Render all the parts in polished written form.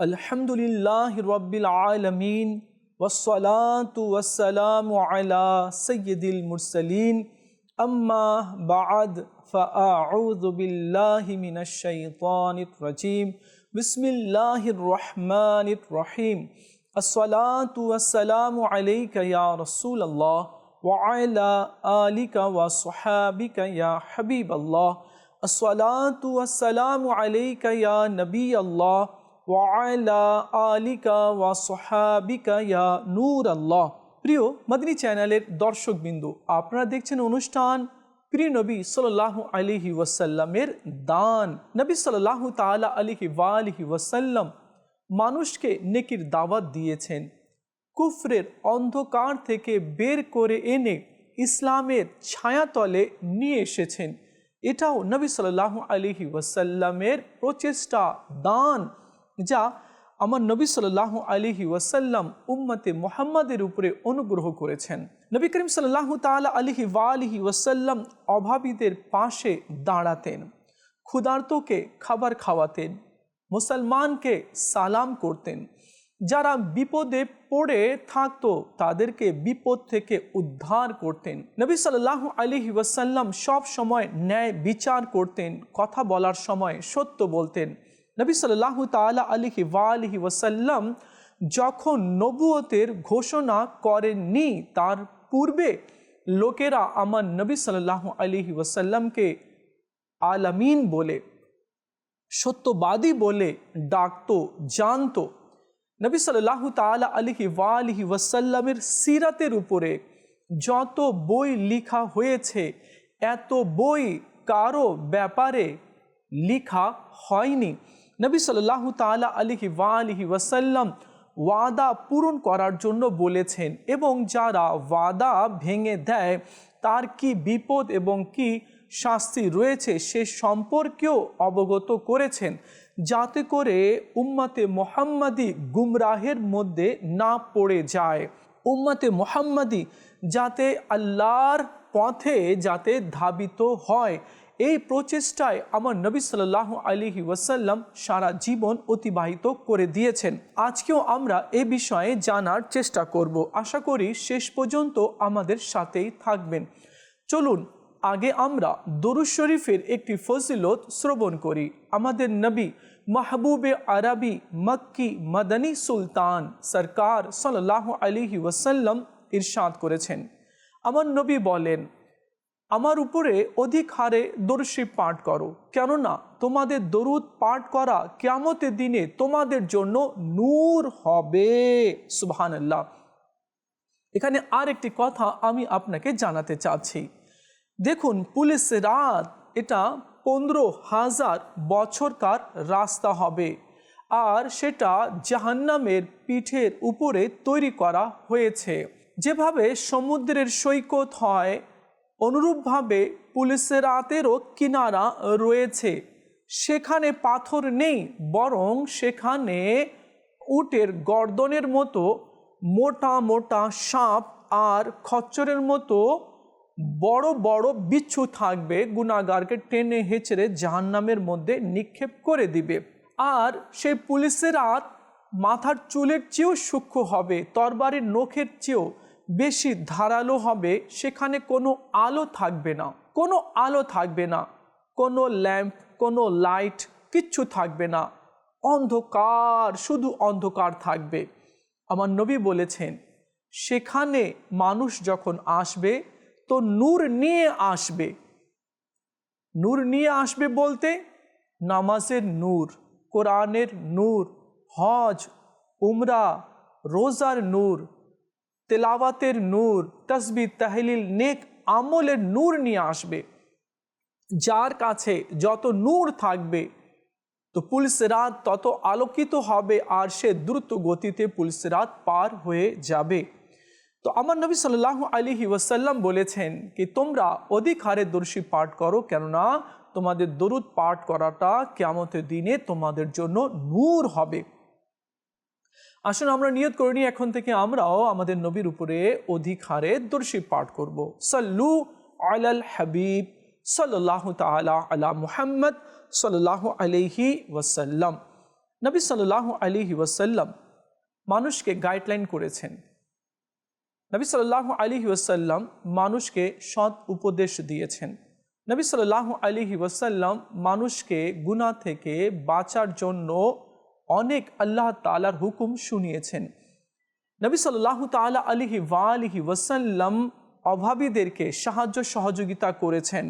अल्हम्दुलिल्लाहि रब्बिल आलमीन वस्सलातु वस्सलामु अला सय्यिदिल मुरसलीन अम्मा बअद फ़अऊज़ु बिल्लाहि मिनश शैतानिर रजीम बिस्मिल्लाहिर रहमानिर रहीम अस्सलातु वस्सलामु अलैका या रसूलल्लाह व अला आलिका व स्वहाबिका या हबीबल्लाह अस्सलातु वस्सलामु अलैका या नबी अल्लाह व अला आलिका व स्वहाबिका या नूर अल्लाह। প্রিয় মাদানী চ্যানেলের দর্শকবৃন্দু, আপনারা দেখছেন অনুষ্ঠান প্রিয় নবী সাল্লাল্লাহু আলাইহি ওয়াসাল্লামের দান। নবী সাল্লাল্লাহু তাআলা আলাইহি ওয়া আলিহি ওয়াসাল্লাম মানুষকে নেকির দাওয়াত দিয়েছেন, কুফরের অন্ধকার থেকে বের করে এনে ইসলামের ছায়াতলে নিয়ে এসেছেন। এটাও নবী সাল্লাল্লাহু আলাইহি ওয়াসাল্লামের প্রচেষ্টা, দান, যা আমার নবী সাল্লাল্লাহু আলাইহি ওয়াসাল্লাম উম্মতে মুহাম্মাদের উপরে অনুগ্রহ করেছেন। নবী করিম সাল্লাল্লাহু তাআলা আলাইহি ওয়া আলিহি ওয়াসাল্লাম অভাবীদের পাশে দাঁড়াতেন, ক্ষুধার্তকে খাবার খাওয়াতেন, মুসলমানকে সালাম করতেন, যারা বিপদে পড়ে থাকতো তাদেরকে বিপদ থেকে উদ্ধার করতেন। নবী সাল্লাল্লাহু আলাইহি ওয়াসাল্লাম সব সময় ন্যায় বিচার করতেন, কথা বলার সময় সত্য বলতেন। নবী সাল্লাল্লাহু তাআলা আলাইহি ওয়া আলিহি ওয়াসাল্লাম যখন নবুয়তের ঘোষণা করেননি, তার পূর্বে লোকেরা আমার নবী সাল্লাল্লাহু আলাইহি ওয়াসাল্লামকে আলামিন বলে, সত্যবাদী বলে ডাকতো, জানতো। নবী সাল্লাল্লাহু তাআলা আলাইহি ওয়া আলিহি ওয়াসাল্লামের সিরাতের উপরে যত বই লেখা হয়েছে, এত বই কারো ব্যাপারে লেখা হয়নি। নবী সাল্লাল্লাহু তাআলা আলাইহি ওয়া আলিহি ওয়াসাল্লাম ওয়াদা পূরণ করার জন্য বলেছেন, এবং যারা ওয়াদা ভেঙে দেয় তার কি বিপদ এবং কি শাস্তি রয়েছে সে সম্পর্কেও অবগত করেছেন, যাতে করে উম্মতে মুহাম্মাদি গুমরাহের মধ্যে না পড়ে যায়, উম্মতে মুহাম্মাদি যাতে আল্লাহর পথে যাতে ধাবিত হয়। এই প্রচেষ্টায় আমার নবী সাল্লাল্লাহু আলাইহি ওয়াসাল্লাম সারা জীবন অতিবাহিত করে দিয়েছেন। আজকেও আমরা এ বিষয়ে জানার চেষ্টা করব। আশা করি শেষ পর্যন্ত আমাদের সাথেই থাকবেন। চলুন আগে আমরা দরুদ শরীফের একটি ফজিলত শ্রবণ করি। আমাদের নবী মাহবুবে আরবি মক্কি মদনী সুলতান সরকার সাল্লাল্লাহু আলাইহি ওয়াসাল্লাম ইরশাদ করেছেন, আমার নবী বলেন, আমার উপরে অধিক হারে দরুদ শরীফ পাঠ করো, কেননা তোমাদের দরুদ পাঠ করা কিয়ামতের দিনে তোমাদের জন্য নূর হবে। সুবহানাল্লাহ। এখানে আর একটি কথা আমি আপনাকে জানাতে চাচ্ছি। দেখুন, পুলিশ রাত এটা 15,000 বছরকার রাস্তা হবে, আর সেটা জাহান্নামের পিঠের উপরে তৈরি করা হয়েছে। যেভাবে সমুদ্রের সৈকত হয়, অনুরূপভাবে পুলিশের রাতেরও কিনারা রয়েছে। সেখানে পাথর নেই, বরং সেখানে উটের গর্দনের মতো মোটা মোটা সাপ আর খচ্চরের মতো বড় বড় বিচ্ছু থাকবে, গুনাহগারকে টেনে হেঁচড়ে জাহান্নামের মধ্যে নিক্ষেপ করে দিবে। আর সেই পুলিশের রাত মাথার চুলের চেয়েও সূক্ষ্ম হবে, তরবারির নখের চেয়েও বেশি ধারালো হবে। সেখানে কোনো আলো থাকবে না, কোনো আলো থাকবে না, কোনো ল্যাম্প, কোনো লাইট, কিচ্ছু থাকবে না, অন্ধকার, শুধু অন্ধকার থাকবে। আমার নবী বলেছেন, সেখানে মানুষ যখন আসবে তো নূর নিয়ে আসবে। নূর নিয়ে আসবে বলতে নামাজের নূর, কোরআনের নূর, হজ, উমরা, রোজার নূর, তেলাওয়াতের নূর, তাসবিহ, তাহলিল, নেক আমলের নূর নিয়ে আসবে। যার কাছে যত নূর থাকবে তো পুলিশ রাত তত আলোকিত হবে, আর সে দ্রুত গতিতে পুলিশ রাত পার হয়ে যাবে। তো আমার নবী সাল্লাল্লাহু আলাইহি ওয়াসাল্লাম বলেছেন কি তোমরা অধিক হারে দরুদ শরীফ পাঠ করো, কেননা তোমাদের দরুদ পাঠ করাটা কিয়ামতের দিনে তোমাদের জন্য নূর হবে। আসুন আমরা নিয়ত করে নিই, এখন থেকে আমরাও আমাদের নবীর উপরে অধিক হারে দরুদ শরীফ পাঠ করব। সাল্লু আলাল হাবিব সাল্লাল্লাহু তাআলা আলা মুহাম্মদ সাল্লাল্লাহু আলাইহি ওয়াসাল্লাম। নবী সাল্লাল্লাহু আলাইহি ওয়াসাল্লাম মানুষকে গাইডলাইন করেছেন। নবী সাল্লাল্লাহু আলাইহি ওয়াসাল্লাম মানুষকে সৎ উপদেশ দিয়েছেন। নবী সাল্লাল্লাহু আলাইহি ওয়াসাল্লাম মানুষকে গুনাহ থেকে বাঁচার জন্য অনেক আল্লাহ তাআলার হুকুম শুনিয়েছেন। নবী সাল্লাল্লাহু তাআলা আলাইহি ওয়াসাল্লাম অভাবীদেরকে সাহায্য সহযোগিতা করেছেন।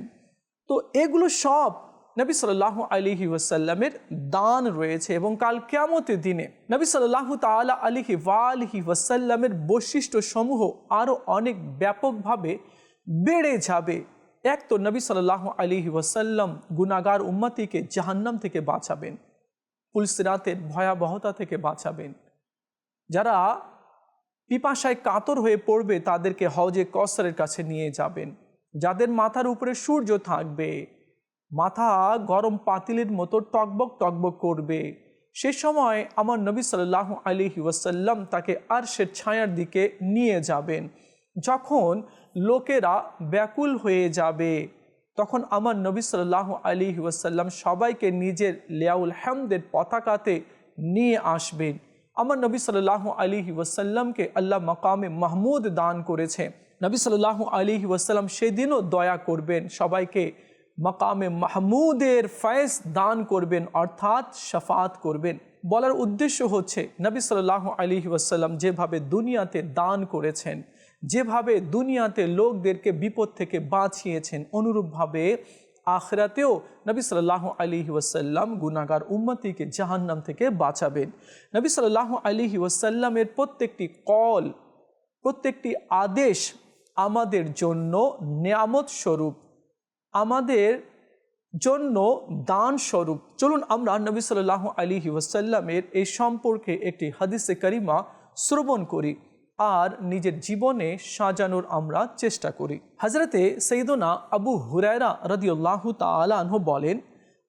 তো এগুলো সব নবী সাল্লাল্লাহু আলাইহি ওয়াসাল্লামের দান রয়েছে এবং কাল কিয়ামতের দিনে নবী সাল্লাল্লাহু তাআলা আলাইহি ওয়াসাল্লামের বৈশিষ্ট্য সমূহ আরও অনেক ব্যাপকভাবে বেড়ে যাবে। এক তো নবী সাল্লাল্লাহু আলাইহি ওয়াসাল্লাম গুনাহগার উম্মতিকে জাহান্নাম থেকে বাঁচাবেন, পুলসিরাতের ভয়াবহতা থেকে বাঁচাবেন। যারা পিপাসায় কাতর হয়ে পড়বে তাদেরকে হওজে কওসারের কাছে নিয়ে যাবেন। যাদের মাথার উপরে সূর্য থাকবে, মাথা গরম পাতিলের মতো টকবক টকবক করবে, সে সময় আমার নবী সাল্লাল্লাহু আলাইহি ওয়াসাল্লাম তাকে আরশের ছায়ার দিকে নিয়ে যাবেন। যখন লোকেরা ব্যাকুল হয়ে যাবে তখন আমার নবী সাল্লাল্লাহু আলাইহি ওয়াসাল্লাম সবাইকে নিজের লিয়াউল হামদের পতাকাতে নিয়ে আসবেন। আমার নবী সাল্লাল্লাহু আলাইহি ওয়াসাল্লামকে আল্লাহ মাকামে মাহমুদ দান করেছে। নবী সাল্লাল্লাহু আলাইহি ওয়াসাল্লাম সেদিনও দয়া করবেন, সবাইকে মাকামে মাহমুদের ফয়েজ দান করবেন, অর্থাৎ শাফাত করবেন। বলার উদ্দেশ্য হচ্ছে নবী সাল্লাল্লাহু আলাইহি ওয়াসাল্লাম যেভাবে দুনিয়াতে দান করেছেন, যেভাবে দুনিয়াতে লোকদেরকে বিপদ থেকে বাঁচিয়েছেন, অনুরূপভাবে আখিরাতেও নবী সাল্লাল্লাহু আলাইহি ওয়াসাল্লাম গুনাহগার উম্মতিকে জাহান্নাম থেকে বাঁচাবেন। নবী সাল্লাল্লাহু আলাইহি ওয়াসাল্লামের প্রত্যেকটি কল, প্রত্যেকটি আদেশ আমাদের জন্য নেয়ামত স্বরূপ, আমাদের জন্য দান স্বরূপ। চলুন আমরা নবী সাল্লাল্লাহু আলাইহি ওয়াসাল্লামের এই সম্পর্কে একটি হাদিসে কারিমা শ্রবণ করি আর নিজের জীবনে সাজানোর আমরা চেষ্টা করি। হযরতে সাইয়্যিদুনা আবু হুরায়রা রাদিয়াল্লাহু তাআলা আনহু বলেন,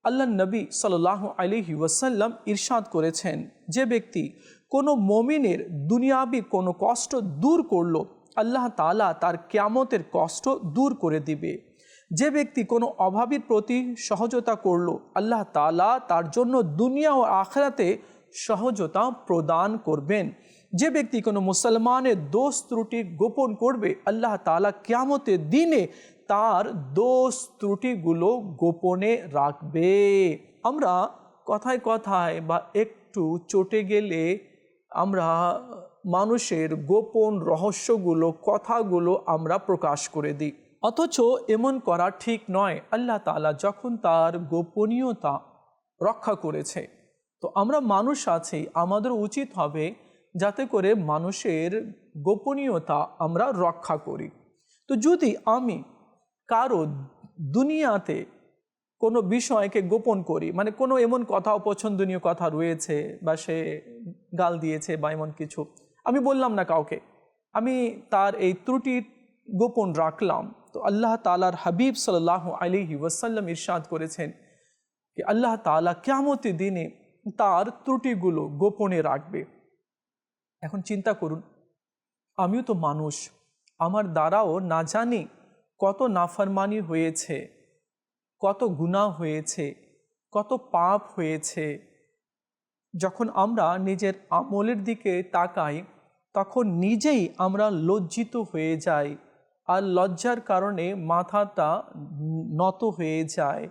আল্লাহ নবী সাল্লাল্লাহু আলাইহি ওয়াসাল্লাম ইরশাদ করেছেন, যে ব্যক্তি কোনো মুমিনের দুনিয়াবি কোনো কষ্ট দূর করলো, আল্লাহ তাআলা তার কিয়ামতের কষ্ট দূর করে দিবে। যে ব্যক্তি কোনো অভাবীর প্রতি সহজতা করলো, আল্লাহ তাআলা তার জন্য দুনিয়া ও আখিরাতে সহজতা প্রদান করবেন। যে ব্যক্তি কোনো মুসলমানের দোষ ত্রুটি গোপন করবে, আল্লাহ তাআলা কিয়ামতের দিনে তার দোষ ত্রুটিগুলো গোপনে রাখবে। আমরা কথায় কথায় বা একটু চটে গেলে আমরা মানুষের গোপন রহস্যগুলো, কথাগুলো আমরা প্রকাশ করে দিই, অথচ এমন করা ঠিক নয়। আল্লাহ তাআলা যখন তার গোপনীয়তা রক্ষা করেছে, তো আমরা মানুষ আছি, আমাদের উচিত হবে যাতে করে মানুষের গোপনীয়তা আমরা রক্ষা করি। তো যদি আমি কারো দুনিয়াতে কোনো বিষয়কে গোপন করি, মানে কোনো এমন কথা, অপছন্দনীয় কথা রয়েছে বা সে গাল দিয়েছে বা এমন কিছু, আমি বললাম না কাউকে, আমি তার এই ত্রুটি গোপন রাখলাম, তো আল্লাহ তাআলার হাবিব সাল্লাল্লাহু আলাইহি ওয়াসাল্লাম ইরশাদ করেছেন যে আল্লাহ তাআলা কিয়ামতের দিনে তার ত্রুটিগুলো গোপনে রাখবে। এখন চিন্তা করুন, আমিও তো মানুষ, আমার দ্বারাও না জানি কত নাফরমানি হয়েছে, কত গুনাহ হয়েছে, কত পাপ হয়েছে। যখন আমরা নিজের আমলের দিকে তাকাই তখন নিজেই আমরা লজ্জিত হয়ে যাই আর লজ্জার কারণে মাথাটা নত হয়ে যায়।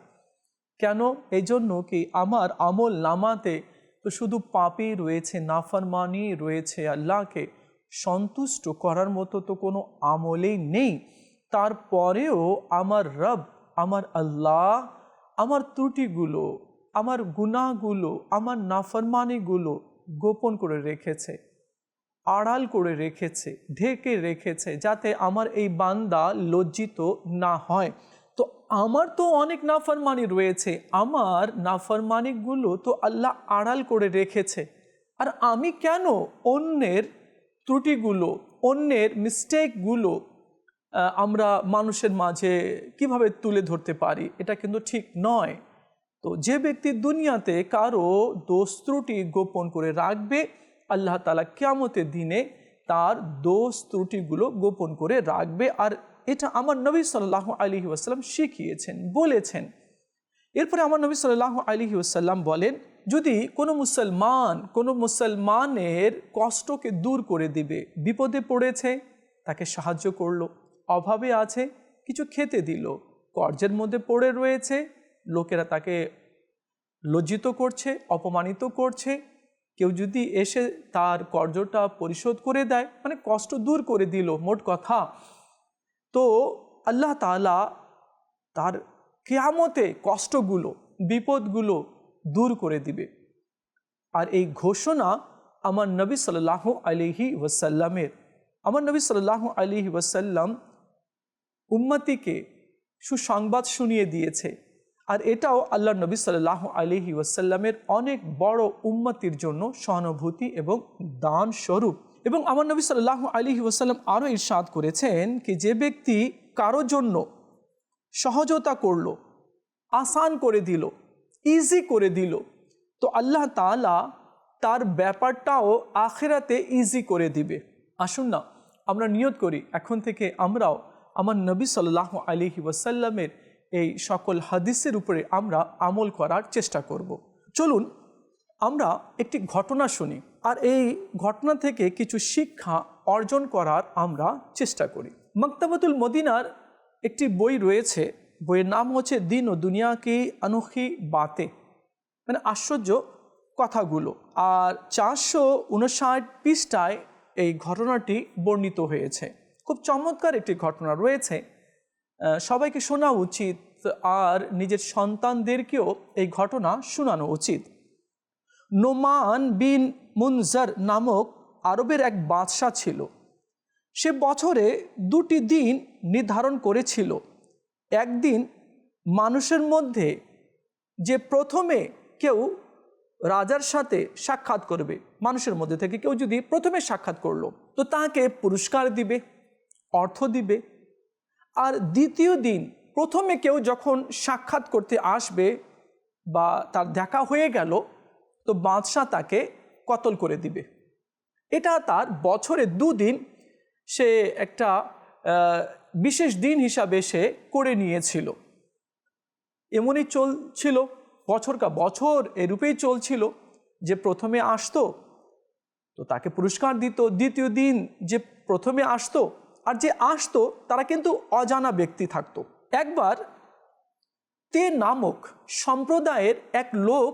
কেন? এই জন্য কি আমার আমল নামাতে তো শুধু পাপই রয়েছে, নাফরমানি রয়েছে, আল্লাহকে সন্তুষ্ট করার মতো তো কোনো আমলেই নেই। তারপরেও আমার রব, আমার আল্লাহ আমার ত্রুটিগুলো, আমার গুনাহগুলো, আমার নাফরমানিগুলো গোপন করে রেখেছে, আড়াল করে রেখেছে, ঢেকে রেখেছে, যাতে আমার এই বান্দা লজ্জিত না হয়। তো আমার তো অনেক নাফরমানি রয়েছে, আমার নাফরমানিগুলো তো আল্লাহ আড়াল করে রেখেছে, আর আমি কেন অন্যের ত্রুটিগুলো, অন্যের মিস্টেকগুলো আমরা মানুষের মাঝে কিভাবে তুলে ধরতে পারি? এটা কিন্তু ঠিক নয়। তো যে ব্যক্তি দুনিয়াতে কারো দোষ ত্রুটি গোপন করে রাখবে, আল্লাহ তাআলা কিয়ামতের দিনে তার দোষ ত্রুটিগুলো গোপন করে রাখবে। আর এটা আমার নবী সাল্লাল্লাহু আলাইহি ওয়াসাল্লাম শিখিয়েছেন, বলেছেন। এরপরে আমার নবী সাল্লাল্লাহু আলাইহি ওয়াসাল্লাম বলেন, যদি কোনো মুসলমানের কষ্টকে দূর করে দিবে, বিপদে পড়েছে তাকে সাহায্য করলো, অভাবে আছে কিছু খেতে দিল, কর্জের মধ্যে পড়ে রয়েছে লোকেরা তাকে লজ্জিত করছে, অপমানিত করছে, কেউ যদি এসে তার কর্জটা পরিশোধ করে দেয়, মানে কষ্ট দূর করে দিল মোট কথা, তো আল্লাহ তাআলা তার কিয়ামতে কষ্টগুলো বিপদগুলো দূর করে দিবে। আর এই ঘোষণা আমার নবী সাল্লাল্লাহু আলাইহি ওয়াসাল্লামের। আমার নবী সাল্লাল্লাহু আলাইহি ওয়াসাল্লাম উম্মতিকে সুসংবাদ শুনিয়ে দিয়েছে। আর এটাও আল্লাহ নবী সাল্লাল্লাহু আলাইহি ওয়াসাল্লামের অনেক বড় উম্মতির জন্য সহানুভূতি এবং দান স্বরূপ। এবং আমার নবী সাল্লাল্লাহু আলাইহি ওয়াসাল্লাম আরও ইরশাদ করেছেন কি যে ব্যক্তি কারোর জন্য সহজতা করলো, আসান করে দিল, ইজি করে দিল, তো আল্লাহ তাআলা তার ব্যাপারটাও আখিরাতে ইজি করে দিবে। আসুন না আমরা নিয়ত করি এখন থেকে আমরাও আমার নবী সাল্লাল্লাহু আলাইহি ওয়াসাল্লামের এই সকল হাদিসের উপরে আমরা আমল করার চেষ্টা করব। চলুন আমরা একটি ঘটনা শুনি আর এই ঘটনা থেকে কিছু শিক্ষা অর্জন করার আমরা চেষ্টা করি। মাকতাবাতুল মদিনার একটি বই রয়েছে, বইয়ের নাম হচ্ছে দিন ও দুনিয়া কি অনোখি বাতে, মানে আশ্চর্য কথাগুলো। আর 459 পৃষ্ঠায় এই ঘটনাটি বর্ণিত হয়েছে। খুব চমৎকার একটি ঘটনা রয়েছে, সবাইকে শোনা উচিত আর নিজের সন্তানদেরকেও এই ঘটনা শোনানো উচিত। নোমান বিন মুনজার নামক আরবের এক বাদশাহ ছিল। সে বছরে 2টি দিন নির্ধারণ করেছিল। একদিন মানুষের মধ্যে যে প্রথমে কেউ রাজার সাথে সাক্ষাৎ করবে, মানুষের মধ্যে থেকে কেউ যদি প্রথমে সাক্ষাৎ করলো তো তাকে পুরস্কার দিবে, অর্থ দিবে। আর দ্বিতীয় দিন প্রথমে কেউ যখন সাক্ষাৎ করতে আসবে বা তার দেখা হয়ে গেল তো বাদশাহ তাকে কতল করে দিবে। এটা তার বছরে 2 দিন সে একটা বিশেষ দিন হিসাবে সে করে নিয়েছিল। এমনই চলছিল বছরকা বছর, এরূপেই চলছিল যে প্রথমে আসতো তো তাকে পুরস্কার দিত, দ্বিতীয় দিন যে প্রথমে আসতো আর যে আসতো তারা কিন্তু অজানা ব্যক্তি থাকতো। একবার তে নামক সম্প্রদায়ের এক লোক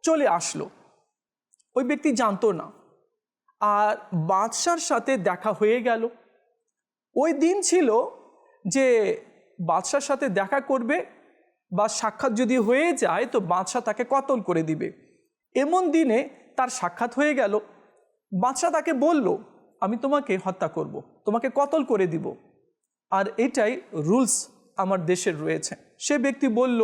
চলে আসলো, ওই ব্যক্তি জানতো না, আর বাদশার সাথে দেখা হয়ে গেল। ওই দিন ছিল যে বাদশার সাথে দেখা করবে বা সাক্ষাৎ যদি হয়ে যায় তো বাদশাহ তাকে কতল করে দিবে। এমন দিনে তার সাক্ষাৎ হয়ে গেল। বাদশাহ তাকে বলল, আমি তোমাকে হত্যা করব, তোমাকে কতল করে দিব, আর এটাই রুলস আমার দেশের রয়েছে। সে ব্যক্তি বলল,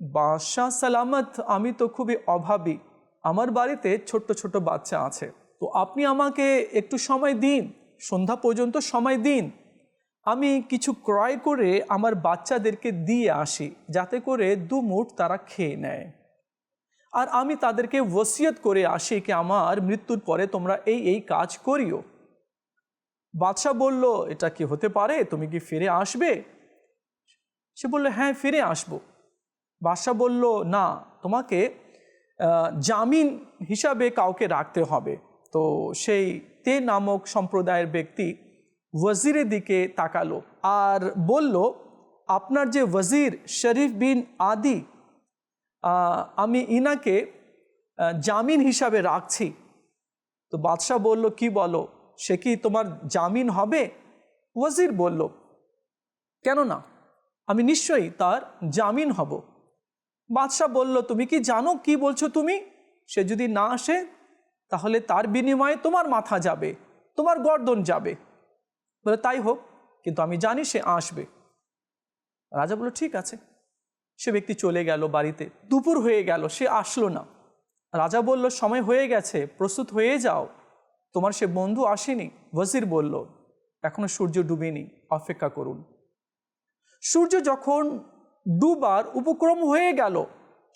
বাদশাহ সালামত, আমি তো খুবই অভাবী, আমার বাড়িতে ছোট্ট ছোট বাচ্চা আছে, তো আপনি আমাকে একটু সময় দিন, সন্ধ্যা পর্যন্ত সময় দিন, আমি কিছু ক্রয় করে আমার বাচ্চাদেরকে দিয়ে আসি যাতে করে 2 মুঠ তারা খেয়ে নেয়, আর আমি তাদেরকে ওসিয়ত করে আসি কি আমার মৃত্যুর পরে তোমরা এই কাজ করিও। বাদশাহ বলল, এটা কি হতে পারে, তুমি কি ফিরে আসবে? সে বলল, হ্যাঁ ফিরে আসব। বাদশাহ বলল, না, তোমাকে জামিন হিসাবে কাউকে রাখতে হবে। তো সেই তে নামক সম্প্রদায়ের ব্যক্তি ওয়াজিরের দিকে তাকালো আর বলল, আপনার যে ওয়াজির শরীফ বিন আদি, আমি ইনাকে জামিন হিসাবে রাখছি। তো বাদশাহ বলল, কি বলো, সে কি তোমার জামিন হবে? ওয়াজির বলল, কেন না, আমি নিশ্চয়ই তার জামিন হব। বাদশাহ বলল, তুমি কি জানো কি বলছো তুমি? সে যদি না আসে তাহলে তার বিনিময়ে তোমার মাথা যাবে, তোমার গর্দন যাবে। বলে, তাই হোক, কিন্তু আমি জানি সে আসবে। রাজা বলল, ঠিক আছে। সে ব্যক্তি চলে গেল বাড়িতে। দুপুর হয়ে গেল, সে আসলো না। রাজা বলল, সময় হয়ে গেছে, প্রস্তুত হয়ে যাও, তোমার সে বন্ধু আসেনি। ওয়াজির বলল, এখনো সূর্য ডুবেনি, অপেক্ষা করুন। সূর্য যখন ডুবার উপক্রম হয়ে গেল,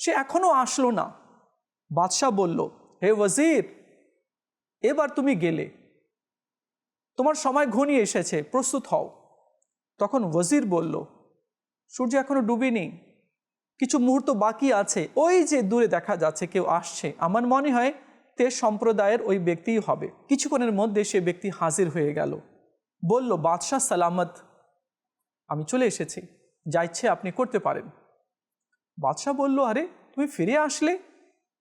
সে এখনো আসলো না। বাদশাহ বলল, হে ওয়াজির, এবার তুমি গেলে, তোমার সময় ঘনিয়ে এসেছে, প্রস্তুত হও। তখন ওয়াজির বলল, সূর্য এখনো ডুবেনি, কিছু মুহূর্ত বাকি আছে, ওই যে দূরে দেখা যাচ্ছে কেউ আসছে, আমার মনে হয় তে সম্প্রদায়ের ওই ব্যক্তিই হবে। কিছুক্ষণের মধ্যে সে ব্যক্তি হাজির হয়ে গেল, বলল, বাদশাহ সালামত, আমি চলে এসেছি, যা ইচ্ছে আপনি করতে পারেন। বাদশাহ বলল, আরে তুমি ফিরে আসলে,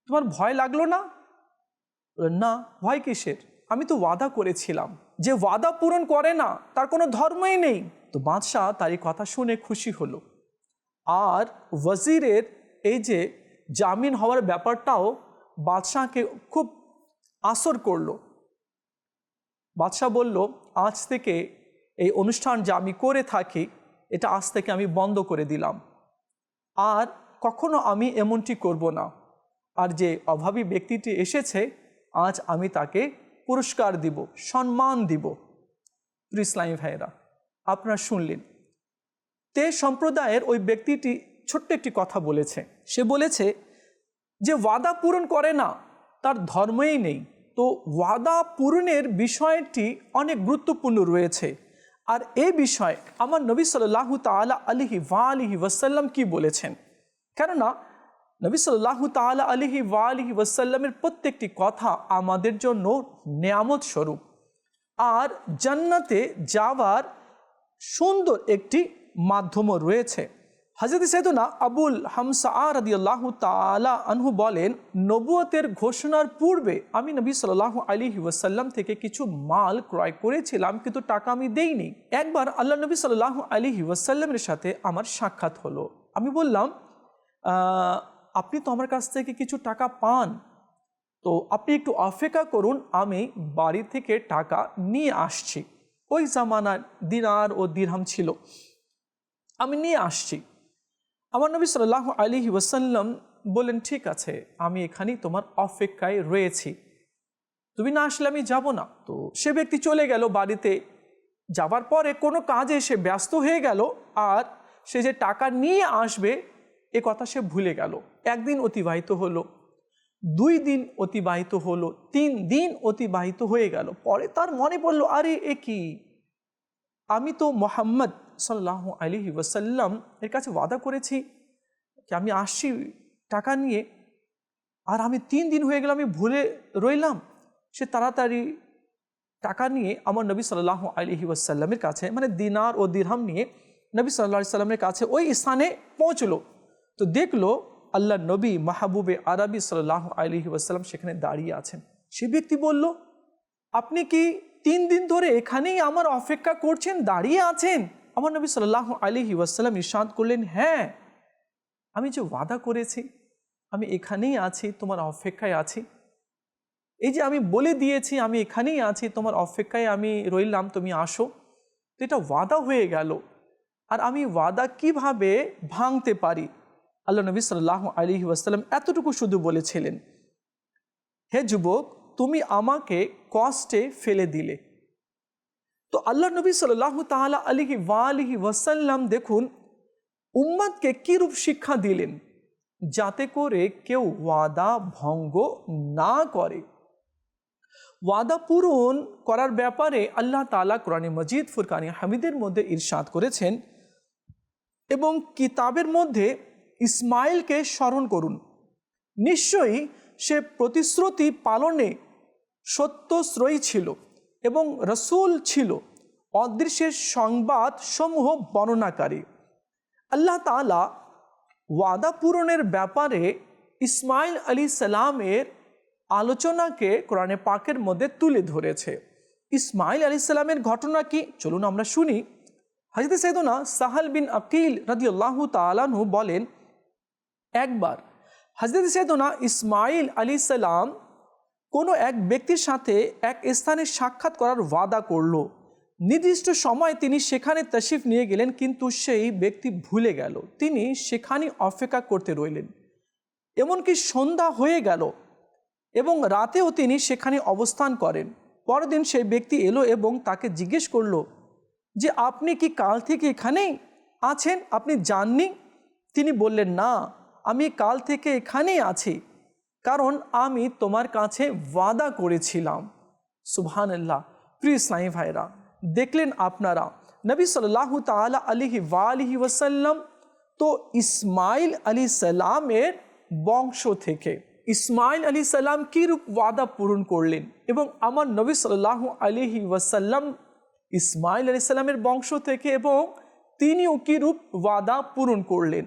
তোমার ভয় লাগলো না? না, ভয় কিসের, আমি তো ওয়াদা করেছিলাম, যে ওয়াদা পূরণ করে না তার কোনো ধর্মই নেই। তো বাদশাহ তার এই কথা শুনে খুশি হলো। আর ওয়াজিরের এই যে জামিন হওয়ার ব্যাপারটাও বাদশাহকে খুব আসর করলো। বাদশাহ বলল, আজ থেকে এই অনুষ্ঠান যা আমি করে থাকি এটা আজ থেকে আমি বন্ধ করে দিলাম, আর কখনো আমি এমনটি করব না। আর যে অভাবী ব্যক্তিটি এসেছে আজ আমি তাকে পুরস্কার দিব, সম্মান দিব। প্রিয় ইসলামী ভাইয়েরা, আপনারা শুনলেন তে সম্প্রদায়ের ওই ব্যক্তিটি ছোট্ট একটি কথা বলেছে। সে বলেছে যে ওয়াদা পূরণ করে না তার ধর্মই নেই। তো ওয়াদা পূরণের বিষয়টি অনেক গুরুত্বপূর্ণ রয়েছে। আর এই বিষয়ে আমার নবী সাল্লাল্লাহু তাআলা আলাইহি ওয়া আলিহি ওয়াসাল্লাম কি বলেছেন, কেননা নবী সাল্লাল্লাহু তাআলা আলাইহি ওয়া আলিহি ওয়াসাল্লামের প্রত্যেকটি কথা আমাদের জন্য নেয়ামত স্বরূপ, আর জান্নাতে যাওয়ার সুন্দর একটি মাধ্যমও রয়েছে। হযরত সাইয়েদনা আবুল হামসা রাদিয়াল্লাহু তাআলা আনহু বলেন, নবুয়তের ঘোষণার পূর্বে আমি নবী সাল্লাল্লাহু আলাইহি ওয়াসাল্লাম থেকে কিছু মাল ক্রয় করেছিলাম, কিন্তু টাকা আমি দেইনি। একবার আল্লাহ নবী সাল্লাল্লাহু আলাইহি ওয়াসাল্লামের সাথে আমার সাক্ষাৎ হলো। আমি বললাম, আপনি তো আমার কাছ থেকে কিছু টাকা পান, তো আপনি একটু অপেক্ষা করুন, আমি বাড়ি থেকে টাকা নিয়ে আসছি। ওই জামানার দিনার ও দিরহাম ছিল, আমি নিয়ে আসছি। আমার নবী সাল্লাল্লাহু আলাইহি ওয়াসাল্লাম বললেন, ঠিক আছে, আমি এখানেই তোমার অপেক্ষায় রয়েছি, তুমি না আসলে আমি যাব না। তো সে ব্যক্তি চলে গেল বাড়িতে। যাবার পরে কোনো কাজে সে ব্যস্ত হয়ে গেল, আর সে যে টাকা নিয়ে আসবে এ কথা সে ভুলে গেল। একদিন অতিবাহিত হলো, 2 দিন অতিবাহিত হলো, 3 দিন অতিবাহিত হয়ে গেল। পরে তার মনে পড়লো, আরে এ কি, আমি তো মুহাম্মদ সাল্লাল্লাহু আলাইহি ওয়াসাল্লাম এর কাছে ওয়াদা করেছি যে আমি আসছি টাকা নিয়ে, আর আমি 3 দিন হয়ে গেল, আমি ভুলে রইলাম। সে তাড়াতাড়ি টাকা নিয়ে আমার নবী সাল্লাল্লাহু আলাইহি ওয়াসাল্লামের কাছে, মানে দিনার ও দিরহাম নিয়ে নবী সাল্লাল্লাহু আলাইহি ওয়াসাল্লামের কাছে ওই স্থানে পৌঁছলো। তো দেখলো আল্লাহ নবী মাহবুবে আরবি সাল্লাল্লাহু আলাইহি ওয়াসাল্লাম সেখানে দাঁড়িয়ে আছেন। সে ব্যক্তি বলল, আপনি কি 3 দিন ধরে এখানেই আমার অপেক্ষা করছেন, দাঁড়িয়ে আছেন? আমার নবী সাল্লাল্লাহু আলাইহি ওয়াসাল্লাম ইরশাদ করলেন, হ্যাঁ, আমি যে ওয়াদা করেছি আমি এখানেই আছি, তোমার অপেক্ষায় আছি। এই যে আমি বলে দিয়েছি আমি এখানেই আছি, তোমার অপেক্ষায় আমি রইলাম, তুমি আসো। তো এটা ওয়াদা হয়ে গেল, আর আমি ওয়াদা কিভাবে ভাঙতে পারি? আল্লাহ নবী সাল্লাল্লাহু আলাইহি ওয়াসাল্লাম এতটুকু শুধু বলেছিলেন, হে যুবক, তুমি আমাকে কষ্টে ফেলে দিলে। তো আল্লাহ নবী সাল্লাল্লাহু তাআলা আলাইহি ওয়া আলিহি ওয়াসাল্লাম দেখুন উম্মতকে কি রূপ শিক্ষা দিলেন, যাতে করে কেউ ওয়াদা ভঙ্গ না করে। ওয়াদা পূরণ করার ব্যাপারে আল্লাহ তাআলা কোরআনে মজিদ ফুরকানে হামিদের মধ্যে ইরশাদ করেছেন, এবং কিতাবের মধ্যে ইসমাইলকে স্মরণ করুন, নিশ্চয়ই সে প্রতিশ্রুতি পালনে সত্যশ্রয়ী ছিল এবং রসূল ছিল অদৃশ্যের সংবাদ সমূহ বর্ণনাকারী। আল্লাহ তাআলা ওয়াদা পূরণের ব্যাপারে ইসমাইল আলাইহিস সালামের আলোচনাকে কোরআনে পাকের মধ্যে তুলে ধরেছে। ইসমাইল আলাইহিস সালামের ঘটনা কি, চলুন আমরা শুনি। হযরত সাইয়েদনা সাহাল বিন আকিল রাদিয়াল্লাহু তাআলা আনহু বলেন, একবার হযরত সাইয়েদনা ইসমাইল আলাইহিস সালাম কোনো এক ব্যক্তির সাথে এক স্থানে সাক্ষাৎ করার ওয়াদা করল। নির্দিষ্ট সময় তিনি সেখানে তাশরিফ নিয়ে গেলেন, কিন্তু সেই ব্যক্তি ভুলে গেল। তিনি সেখানে অপেক্ষা করতে রইলেন, এমনকি সন্ধ্যা হয়ে গেল এবং রাতেও তিনি সেখানে অবস্থান করেন। পরদিন সেই ব্যক্তি এলো এবং তাকে জিজ্ঞেস করলো যে, আপনি কি কাল থেকে এখানেই আছেন, আপনি যাননি? তিনি বললেন, না, আমি কাল থেকে এখানেই আছি, কারণ আমি তোমার কাছে ওয়াদা করেছিলাম। সুবহানাল্লাহ। প্রিয় ইসলামী ভাইরা, দেখলেন আপনারা নবী সাল্লাল্লাহু তাআলা আলাইহি ওয়া আলিহি ওয়াসাল্লাম তো ইসমাইল আলাইহিসসালামের বংশ থেকে ইসমাইল আলাইহিসসালাম কী রূপ ওয়াদা পূরণ করলেন, এবং আমার নবী সাল্লাল্লাহু আলাইহি ওয়াসাল্লাম ইসমাইল আলাইহিসসালামের বংশ থেকে, এবং তিনিও কী রূপ ওয়াদা পূরণ করলেন,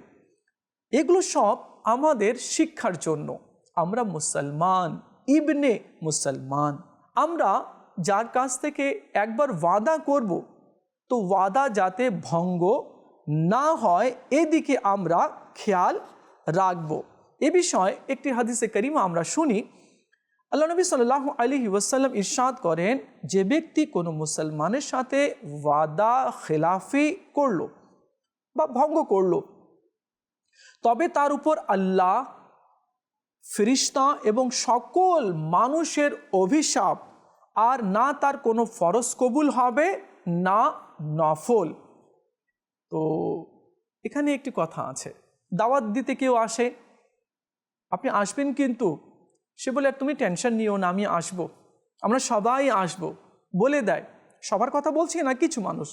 এগুলো সব আমাদের শিক্ষার জন্য। আমরা মুসলমান, ইবনে মুসলমান, আমরা যার কাছ থেকে একবার ওয়াদা করব, তো ওয়াদা যাতে ভঙ্গ না হয় এদিকে আমরা খেয়াল রাখব। এ বিষয়ে একটি হাদিসে কারিমা আমরা শুনি। আল্লাহ নবী সাল্লাল্লাহু আলাইহি ওয়াসাল্লাম ইরশাদ করেন, যে ব্যক্তি কোনো মুসলমানের সাথে ওয়াদা খেলাফি করলো বা ভঙ্গ করলো, তবে তার উপর আল্লাহ, ফেরেশতা এবং সকল মানুষের অভিশাপ, আর না তার কোনো ফরজ কবুল হবে না নফল। তো এখানে একটি কথা আছে, দাওয়াত দিতে কেউ আসে, আপনি আসবেন, কিন্তু সে বলে তুমি টেনশন নিও না, আমি আসব, আমরা সবাই আসব বলে দেয়। সবার কথা বলছি না, কিছু মানুষ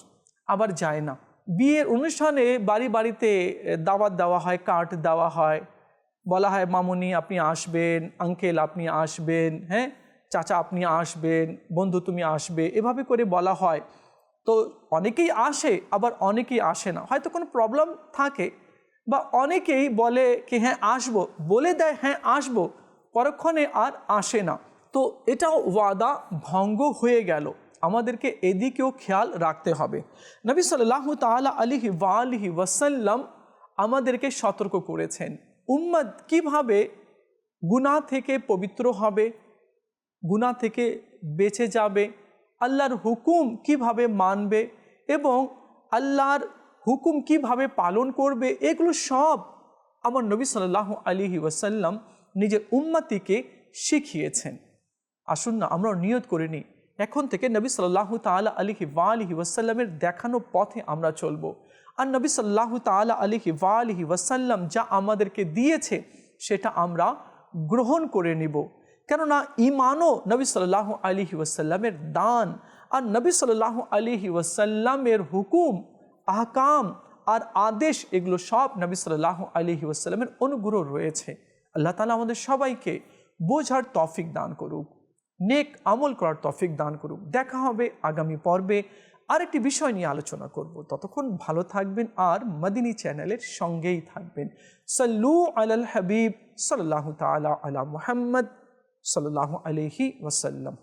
আবার যায় না। বিয়ের অনুষ্ঠানে বাড়ি বাড়িতে দাওয়াত দেওয়া হয়, কার্ড দেওয়া হয়, বলা হয় মামুনি আপনি আসবেন, আঙ্কেল আপনি আসবেন, হ্যাঁ চাচা আপনি আসবেন, বন্ধু তুমি আসবে, এভাবে করে বলা হয়। তো অনেকেই আসে, আবার অনেকেই আসে না, হয়তো কোনো প্রবলেম থাকে, বা অনেকেই বলে কি হ্যাঁ আসবো, বলে দেয় হ্যাঁ আসবো, পরক্ষণে আর আসে না। তো এটাও ওয়াদা ভঙ্গ হয়ে গেল, আমাদেরকে এদিকেও খেয়াল রাখতে হবে। নবী সাল্লাল্লাহু তাআলা আলাইহি ওয়াসাল্লাম আমাদেরকে সতর্ক করেছেন উম্মত কিভাবে গুনাহ থেকে পবিত্র হবে, গুনাহ থেকে বেঁচে যাবে, আল্লাহর হুকুম কিভাবে মানবে এবং আল্লাহর হুকুম কিভাবে পালন করবে, এগুলো সব আমার নবী সাল্লাল্লাহু আলাইহি ওয়াসাল্লাম নিজের উম্মতিকে শিখিয়েছেন। আসুন না আমরা নিয়ত করে নিই, এখন থেকে নবী সাল্লাল্লাহু তাআলা আলাইহি ওয়াসাল্লামের দেখানো পথে আমরা চলবো, আর নবী সাল্লাল্লাহু তাআলা আলাইহি ওয়াসাল্লাম যা আমাদেরকে দিয়েছে সেটা আমরা গ্রহণ করে নিব। কেননা ঈমানও নবী সাল্লাল্লাহু আলাইহি ওয়াসাল্লামের দান, আর নবী সাল্লাল্লাহু আলাইহি ওয়াসাল্লামের হুকুম, আহকাম আর আদেশ, এগুলো সব নবী সাল্লাল্লাহু আলাইহি ওয়াসাল্লামের অনুগ্রহ রয়েছে। আল্লাহ তাআলা আমাদের সবাইকে বোঝার তৌফিক দান করুক, নেক আমল করার তৌফিক দান করুক। দেখা হবে আগামী পর্বে, আরেকটি বিষয় নিয়ে আলোচনা করব। ততক্ষণ ভালো থাকবেন আর মদিনী চ্যানেলের সঙ্গেই থাকবেন। সাল্লু আলাল হাবিব সাল্লাল্লাহু তাআলা আলা মুহাম্মদ সাল্লাল্লাহু আলাইহি ওয়াসাল্লাম।